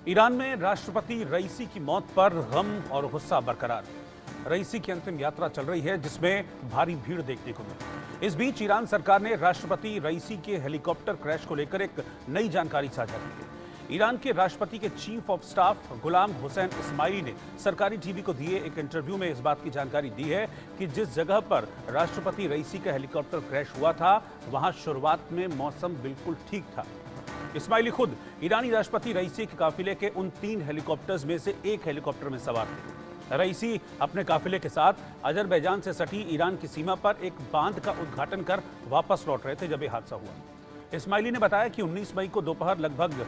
Iran में राष्ट्रपति रईसी की मौत पर गम और गुस्सा बरकरार। रईसी की अंतिम यात्रा चल रही है जिसमें भारी भीड़ देखने को मिली। इस बीच ईरान सरकार ने राष्ट्रपति रईसी के हेलीकॉप्टर क्रैश को लेकर एक नई जानकारी साझा की है। ईरान के राष्ट्रपति के chief of staff Ghulam Hussain Ismaili ने सरकारी टीवी को दिए एक इंटरव्यू में इस बात की जानकारी दी है कि जिस जगह पर राष्ट्रपति रईसी का हेलीकॉप्टर क्रैश हुआ था वहां शुरुआत में मौसम बिल्कुल ठीक था। इस्माइली खुद ईरानी राष्ट्रपति रईसी के काफिले के उन 3 हेलीकॉप्टर्स में से एक हेलीकॉप्टर में सवार थे। रईसी अपने काफिले के साथ अजरबैजान से सटी ईरान की सीमा पर एक बांध का उद्घाटन कर वापस लौट रहे थे जब यह हादसा हुआ। इस्माइली ने बताया कि 19 मई को दोपहर लगभग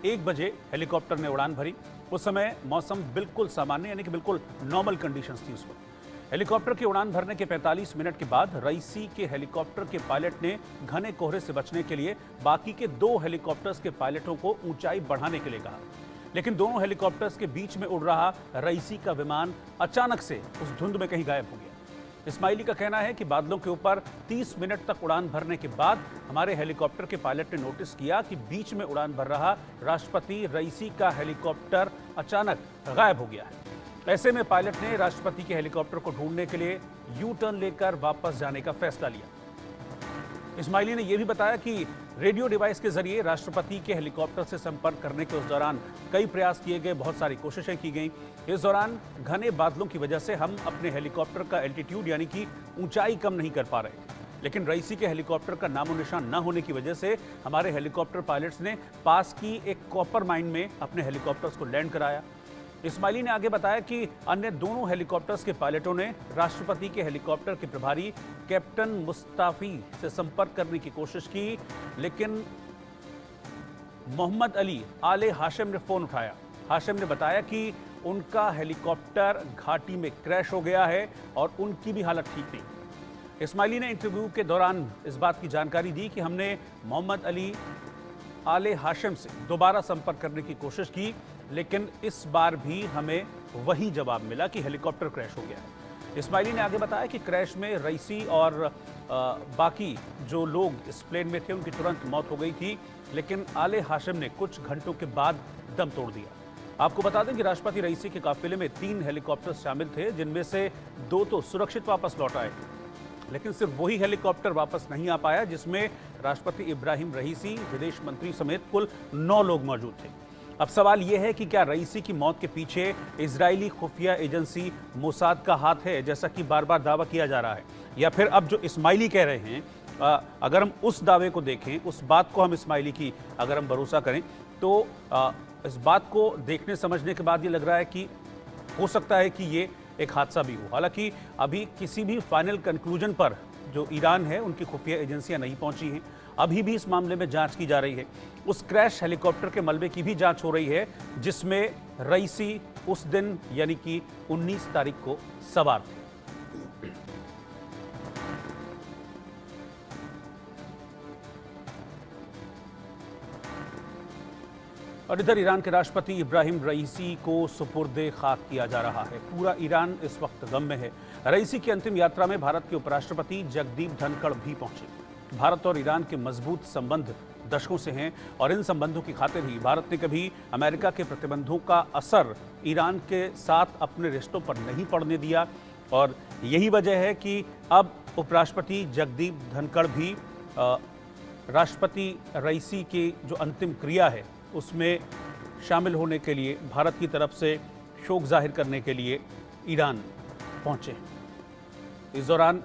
1 बजे हेलीकॉप्टर ने उड़ान भरी। उस समय मौसम बिल्कुल सामान्य यानी कि बिल्कुल नॉर्मल कंडीशंस थी उस वक्त। हेलीकॉप्टर की उड़ान भरने के 45 मिनट के बाद रईसी के हेलीकॉप्टर के पायलट ने घने कोहरे से बचने के लिए बाकी के 2 हेलीकॉप्टर्स के पायलटों को ऊंचाई बढ़ाने के लिए कहा, लेकिन दोनों हेलीकॉप्टर्स के बीच में उड़ रहा रईसी का विमान अचानक से उस धुंध में कहीं गायब हो गया। इस्माइली का कहना है कि बादलों के ऊपर 30 मिनट तक उड़ान भरने के बाद हमारे हेलीकॉप्टर के पायलट ने नोटिस किया कि बीच में उड़ान भर रहा राष्ट्रपति रईसी का हेलीकॉप्टर अचानक गायब हो गया है। ऐसे में पायलट ने राष्ट्रपति के हेलीकॉप्टर को ढूंढने के लिए यू टर्न लेकर वापस जाने का फैसला लिया। इस्माइली ने यह भी बताया कि रेडियो डिवाइस के जरिए राष्ट्रपति के हेलीकॉप्टर से संपर्क करने के उस दौरान कई प्रयास किए गए, बहुत सारी कोशिशें की गई। इस दौरान घने बादलों की वजह से हम अपने हेलीकॉप्टर का एल्टीट्यूड यानी कि ऊंचाई कम नहीं कर पा रहे थे, लेकिन रईसी के हेलीकॉप्टर का नामो निशान न होने की वजह से हमारे हेलीकॉप्टर पायलट्स ने पास की एक कॉपर माइन में अपने हेलीकॉप्टर्स को लैंड कराया। इस्माइली ने आगे बताया कि अन्य दोनों हेलीकॉप्टर्स के पायलटों ने राष्ट्रपति के हेलीकॉप्टर के प्रभारी कैप्टन मुस्ताफी से संपर्क करने की कोशिश की, लेकिन मोहम्मद अली आले हाशिम ने फोन उठाया। हाशिम ने बताया कि उनका हेलीकॉप्टर घाटी में क्रैश हो गया है और उनकी भी हालत ठीक नहीं। इस्माइली ने इंटरव्यू के दौरान इस बात की जानकारी दी कि हमने मोहम्मद अली आले हाशिम से दोबारा संपर्क करने की कोशिश की, लेकिन इस बार भी हमें वही जवाब मिला कि हेलीकॉप्टर क्रैश हो गया है। इस्माइली ने आगे बताया कि क्रैश में रईसी और बाकी जो लोग इस प्लेन में थे उनकी तुरंत मौत हो गई थी, लेकिन आले हाशिम ने कुछ घंटों के बाद दम तोड़ दिया। आपको बता दें कि राष्ट्रपति रईसी के काफिले में 3 हेलीकॉप्टर शामिल थे, जिनमें से 2 तो सुरक्षित वापस लौट आए, लेकिन सिर्फ वही हेलीकॉप्टर वापस नहीं आ पाया जिसमें राष्ट्रपति इब्राहिम रईसी, विदेश मंत्री समेत कुल 9 लोग मौजूद थे। अब सवाल यह है कि क्या रईसी की मौत के पीछे इजरायली खुफिया एजेंसी मोसाद का हाथ है, जैसा कि बार बार दावा किया जा रहा है, या फिर अब जो इस्माइली कह रहे हैं, अगर हम उस दावे को देखें, उस बात को हम इस्माइली की अगर हम भरोसा करें तो इस बात को देखने समझने के बाद ये लग रहा है कि हो सकता है कि ये एक हादसा भी हो। हालांकि अभी किसी भी फाइनल कंक्लूजन पर जो ईरान है उनकी खुफिया एजेंसियां नहीं पहुंची हैं। अभी भी इस मामले में जांच की जा रही है। उस क्रैश हेलीकॉप्टर के मलबे की भी जांच हो रही है जिसमें रईसी उस दिन यानी कि 19 तारीख को सवार थे। और इधर ईरान के राष्ट्रपति इब्राहिम रईसी को सुपुर्दे खाक किया जा रहा है। पूरा ईरान इस वक्त गम में है। रईसी की अंतिम यात्रा में भारत के उपराष्ट्रपति जगदीप धनखड़ भी पहुंचे। भारत और ईरान के मजबूत संबंध दशकों से हैं और इन संबंधों की खातिर ही भारत ने कभी अमेरिका के प्रतिबंधों का असर ईरान के साथ अपने रिश्तों पर नहीं पड़ने दिया, और यही वजह है कि अब उपराष्ट्रपति जगदीप धनखड़ भी राष्ट्रपति रईसी की जो अंतिम क्रिया है उसमें शामिल होने के लिए भारत की तरफ से शोक जाहिर करने के लिए ईरान पहुंचे। इस दौरान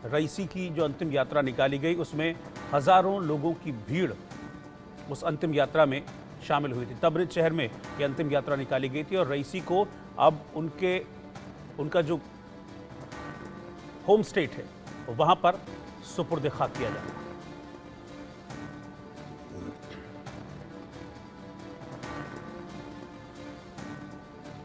रईसी की जो अंतिम यात्रा निकाली गई उसमें हजारों लोगों की भीड़ उस अंतिम यात्रा में शामिल हुई थी। तबरिज शहर में ये अंतिम यात्रा निकाली गई थी और रईसी को अब उनका जो होम स्टेट है वहां पर सुपुर्द खाक किया जाएगा।